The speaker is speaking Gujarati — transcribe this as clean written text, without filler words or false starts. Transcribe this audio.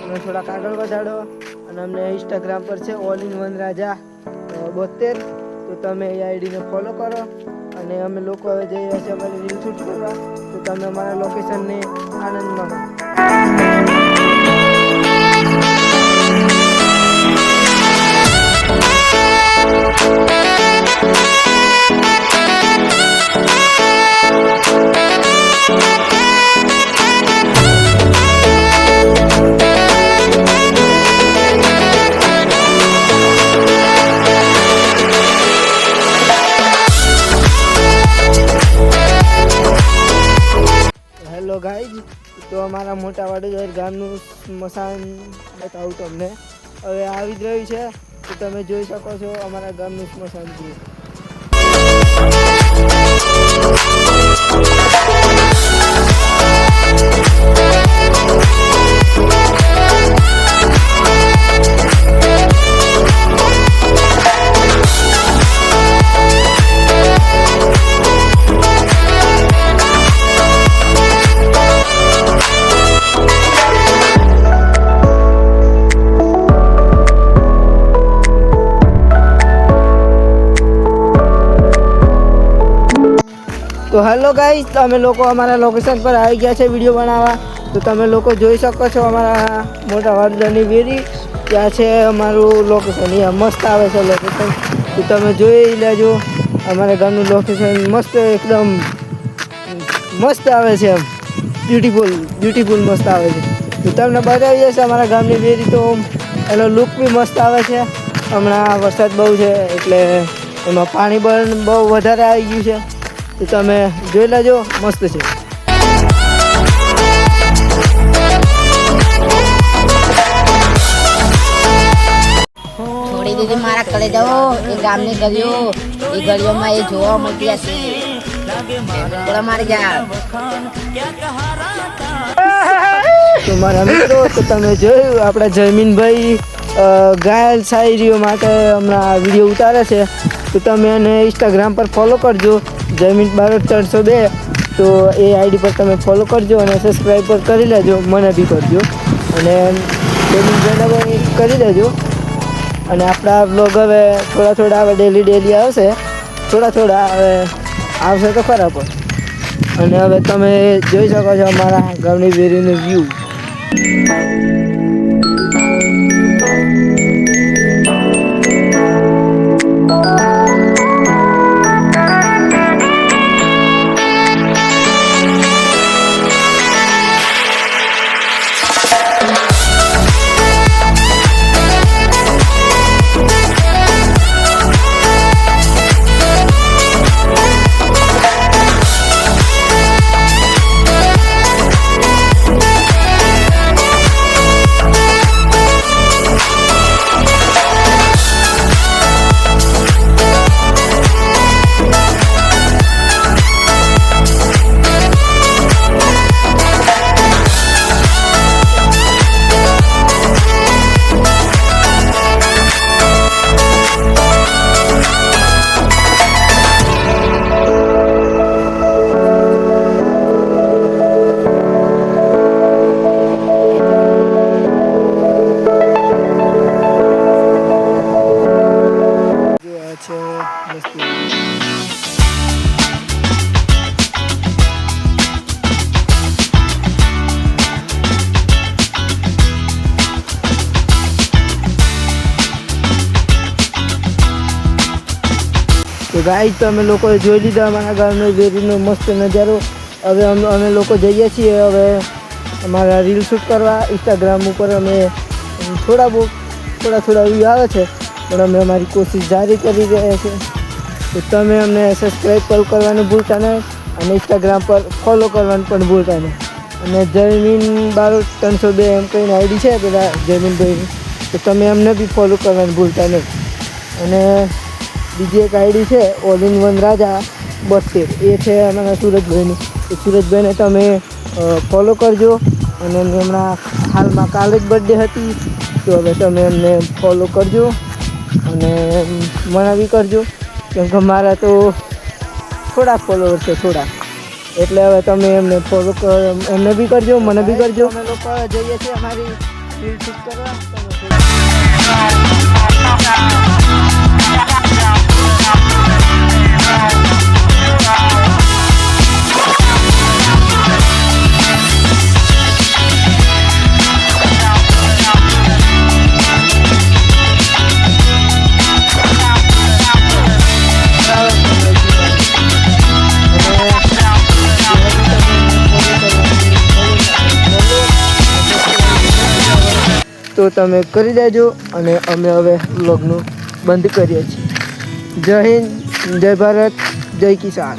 અને થોડાક આગળ વધારો અને અમને ઇન્સ્ટાગ્રામ પર છે ઓલ ઇન વન રાજા 72, તો તમે એ આઈડીને ફોલો કરો. અને અમે લોકો હવે જઈ રહ્યા છીએ અમારી રીલ શૂટ કરવા, તો તમે અમારા લોકેશનને આનંદ માણો. હેલો ગાઈઝ, તો અમારા મોટા વાડોદર ગામનું સ્મશાન બતાવું તમને. હવે આવી જ રહ્યું છે, તો તમે જોઈ શકો છો અમારા ગામનું સ્મશાન ગૃહ. તો હેલો ગાઈઝ, અમે લોકો અમારા લોકેશન પર આવી ગયા છે વિડીયો બનાવવા. તો તમે લોકો જોઈ શકો છો અમારા મોટા વાડોદરની વેરી, ત્યાં છે અમારું લોકેશન. અહીંયા મસ્ત આવે છે લોકેશન, તો તમે જોઈ લેજો. અમારા ગામનું લોકેશન મસ્ત, એકદમ મસ્ત આવે છે, એમ બ્યુટીફુલ મસ્ત આવે છે. તો તમને બતાવી જશે અમારા ગામની વેરી, તો એનો લુક બી મસ્ત આવે છે. હમણાં વરસાદ બહુ છે એટલે એમાં પાણી પણ બહુ વધારે આવી ગયું છે, તો તમે જોઈ લેજો, મસ્ત છે. છોડી દીધી મારા કલે જાઓ, એ ગામની ગલીઓ, એ ગલીઓમાં એ જોવા મળતી હશે. થોડા મારી જા. તો મારા મિત્રો, તો તમે જોયું આપણા જયમીનભાઈ ઘાયલ શાયરીઓ માટે હમણાં વિડીયો ઉતારે છે, તો તમે એને ઇન્સ્ટાગ્રામ પર ફોલો કરજો, જયમીન બારોટ 402. તો એ આઈડી પર તમે ફોલો કરજો અને સબસ્ક્રાઈબ પર કરી લેજો, મને બી કરજો અને જયમીનભાઈને કરી દેજો. અને આપણા બ્લોગ હવે થોડા હવે ડેલી આવશે, થોડા હવે આવશે તો ખરા પણ. અને હવે તમે જોઈ શકો છો અમારા ગામની વેરીનું વ્યૂ. તો ગાઈઝ, તો અમે લોકોએ જોઈ લીધા અમારા ગામનો વેરીનો મસ્ત નજારો. હવે અમે લોકો જઈએ છીએ હવે અમારા રીલ શૂટ કરવા. ઇન્સ્ટાગ્રામ ઉપર અમે થોડા વ્યૂ આવે છે, પણ અમે અમારી કોશિશ જારી કરી રહ્યા છીએ. તો તમે અમને સબસ્ક્રાઈબ કરવાનું ભૂલતા નહીં અને ઇન્સ્ટાગ્રામ પર ફોલો કરવાનું પણ ભૂલતા નહીં. અને જયમીન બારોટ 302 એમ કહીને આઈડી છે પેલા જયમીનભાઈની, તો તમે એમને બી ફોલો કરવાનું ભૂલતા નહીં. અને બીજી એક આઈડી છે ઓલ ઇન વન રાજા 72, એ છે અમારા સુરજભાઈની. તો સુરજભાઈને તમે ફોલો કરજો. અને એમને હમણાં હાલમાં કાલે જ બર્થડે હતી, તો હવે તમે એમને ફોલો કરજો અને મને બી કરજો, કેમ કે મારા તો થોડાક ફોલોવર છે, એટલે હવે તમે એમને ફોલો એમને બી કરજો, મને બી કરજો. અમે લોકો જઈએ છીએ અમારી રીલ શૂટ કરવા તો તમે કરી દેજો અને અમે હવે વ્લોગનું બંધ કરીએ છીએ. જય હિન્દ, જય ભારત, જય કિસાન.